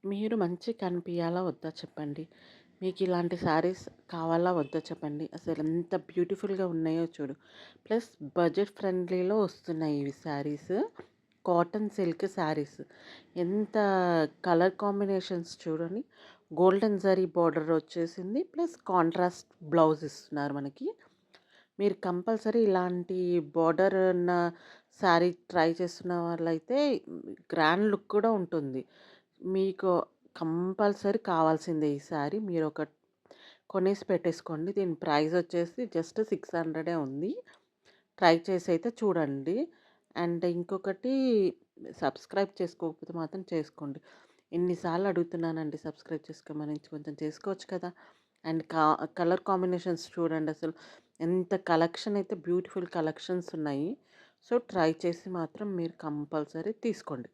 మీరు మంచిగా కనిపియాలా వద్దా చెప్పండి. మీకిలాంటి శారీస్ కావాలా వద్దా చెప్పండి. అసలెంత బ్యూటిఫుల్‌గా ఉన్నాయో చూడు. ప్లస్ బడ్జెట్ ఫ్రెండ్లీలో వస్తున్నాయి ఇవి శారీస్. Cotton silk saris. ఎంత కలర్ కాంబినేషన్స్ చూడండి. గోల్డెన్ జరీ బోర్డర్ వచ్చేసింది. ప్లస్ కాంట్రాస్ట్ బ్లౌజ్ ఇస్తున్నారు మనకి. మీరు కంపల్సరీ ఇలాంటి బోర్డర్ ఉన్న శారీ ట్రై చేస్తున్న వాళ్ళైతే గ్రాండ్ లుక్ కూడా ఉంటుంది. మీకు కంపల్సరీ కావాల్సిందే ఈ శారీ. మీరొక కొనేసి పెట్టేసుకోండి. దీని ప్రైస్ వచ్చేసి జస్ట్ 600 ఉంది. ట్రై చేసైతే చూడండి. అండ్ ఇంకొకటి సబ్స్క్రైబ్ చేసుకోకపోతే మాత్రం చేసుకోండి. ఎన్ని సార్లు అడుగుతున్నానండి సబ్స్క్రైబ్ చేసుకోమని. కొంచెం చేసుకోవచ్చు కదా! అండ్ కలర్ కాంబినేషన్స్ చూడండి అసలు. ఎంత కలెక్షన్ అయితే బ్యూటిఫుల్ కలెక్షన్స్ ఉన్నాయి. సో, ట్రై చేసి మాత్రం మీరు కంపల్సరీ తీసుకోండి.